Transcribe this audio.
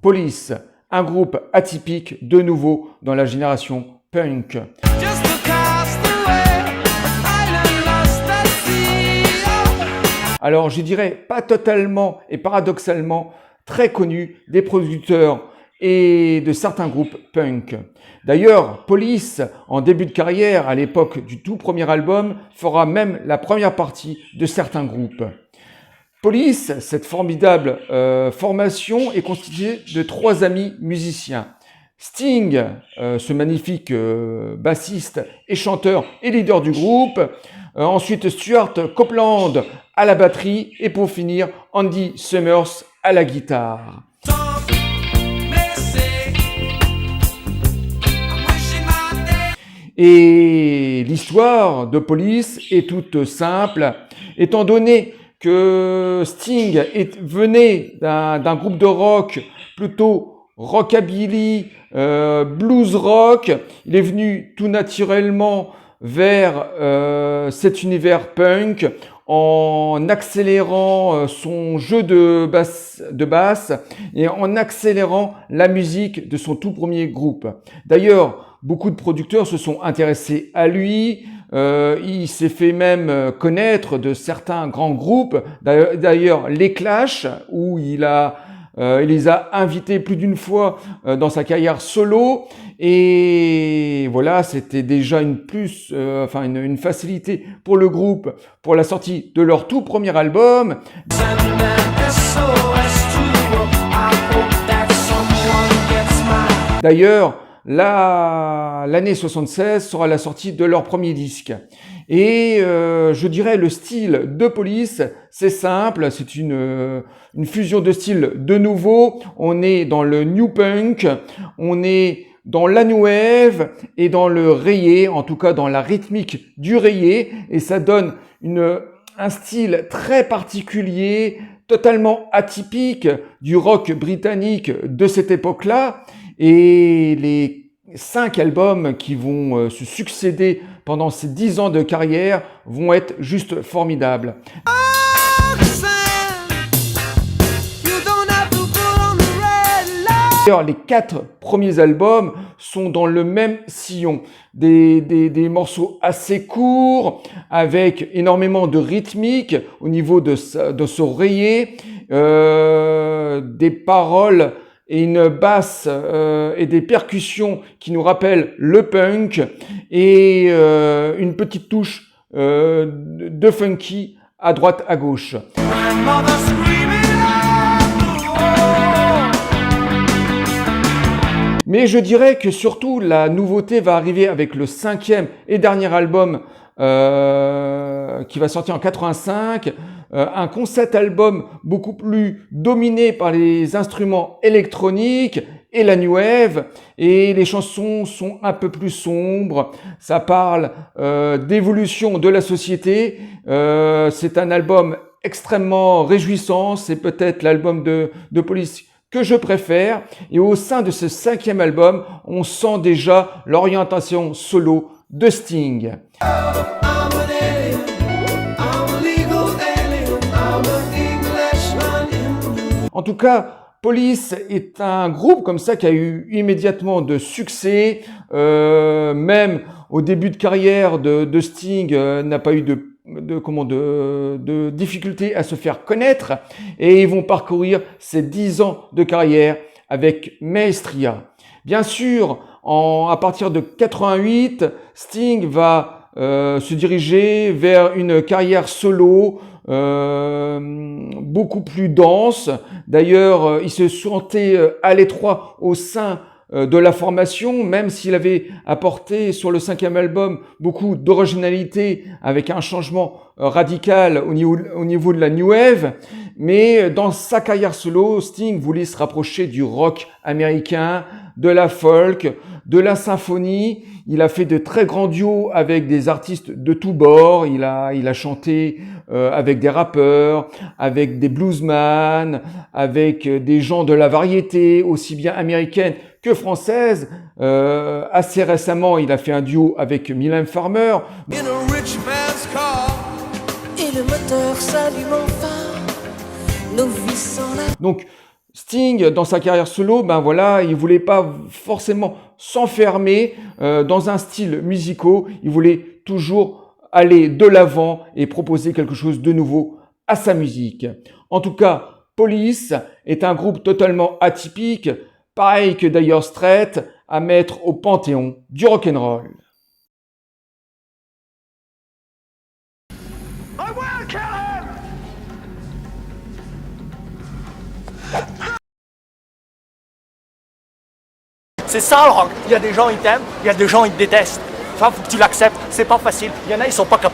Police, un groupe atypique de nouveau dans la génération punk. Alors je dirais pas totalement et paradoxalement très connu des producteurs et de certains groupes punk. D'ailleurs, Police, en début de carrière, à l'époque du tout premier album, fera même la première partie de certains groupes. Police, cette formidable formation, est constituée de 3 amis musiciens. Sting, ce magnifique bassiste et chanteur et leader du groupe. Ensuite, Stuart Copeland à la batterie. Et pour finir, Andy Summers à la guitare. Et l'histoire de Police est toute simple, étant donné que Sting venait d'un groupe de rock plutôt rockabilly, blues rock. Il est venu tout naturellement vers cet univers punk en accélérant son jeu de basse et en accélérant la musique de son tout premier groupe. D'ailleurs, beaucoup de producteurs se sont intéressés à lui. Il s'est fait même connaître de certains grands groupes. D'ailleurs, les Clash, où il les a invités plus d'une fois dans sa carrière solo. Et voilà, c'était déjà une facilité pour le groupe pour la sortie de leur tout premier album. D'ailleurs, l'année 76 sera la sortie de leur premier disque. Et je dirais le style de Police, c'est simple, c'est une fusion de styles de nouveau. On est dans le new punk, on est dans la new wave et dans le reggae, en tout cas dans la rythmique du reggae, et ça donne un style très particulier, totalement atypique du rock britannique de cette époque-là. Et les 5 albums qui vont se succéder pendant ces 10 ans de carrière vont être juste formidables. D'ailleurs, les 4 premiers albums sont dans le même sillon. Des morceaux assez courts, avec énormément de rythmique au niveau de ce reggae, des paroles et une basse et des percussions qui nous rappellent le punk et une petite touche de funky à droite à gauche. Mais je dirais que surtout la nouveauté va arriver avec le 5e et dernier album qui va sortir en 85, un concept album beaucoup plus dominé par les instruments électroniques et la new wave, et les chansons sont un peu plus sombres. Ça parle d'évolution de la société. C'est un album extrêmement réjouissant. C'est peut-être l'album de Police que je préfère. Et au sein de ce 5e album, on sent déjà l'orientation solo de Sting. En tout cas, Police est un groupe comme ça qui a eu immédiatement de succès. Même au début de carrière de Sting n'a pas eu de difficulté à se faire connaître, et ils vont parcourir ces 10 ans de carrière avec maestria. Bien sûr, à partir de 88, Sting va se diriger vers une carrière solo beaucoup plus dense. D'ailleurs, il se sentait à l'étroit au sein de la formation, même s'il avait apporté sur le 5e album beaucoup d'originalité avec un changement radical au niveau de la new wave. Mais dans sa carrière solo, Sting voulait se rapprocher du rock américain, de la folk, de la symphonie. Il a fait de très grands duos avec des artistes de tous bords. Il a chanté avec des rappeurs, avec des bluesman, avec des gens de la variété, aussi bien américaine que française. Assez récemment, il a fait un duo avec Mylène Farmer. Et le moteur s'allume enfin, nos vies sont là. Donc, Sting, dans sa carrière solo, ben voilà, il voulait pas forcément s'enfermer dans un style musical. Il voulait toujours aller de l'avant et proposer quelque chose de nouveau à sa musique. En tout cas, Police est un groupe totalement atypique, pareil que Dire Straits, à mettre au panthéon du rock'n'roll. C'est ça le rock. Il y a des gens ils t'aiment, il y a des gens ils te détestent. Ça, faut que tu l'acceptes. C'est pas facile. Il y en a ils sont pas capables.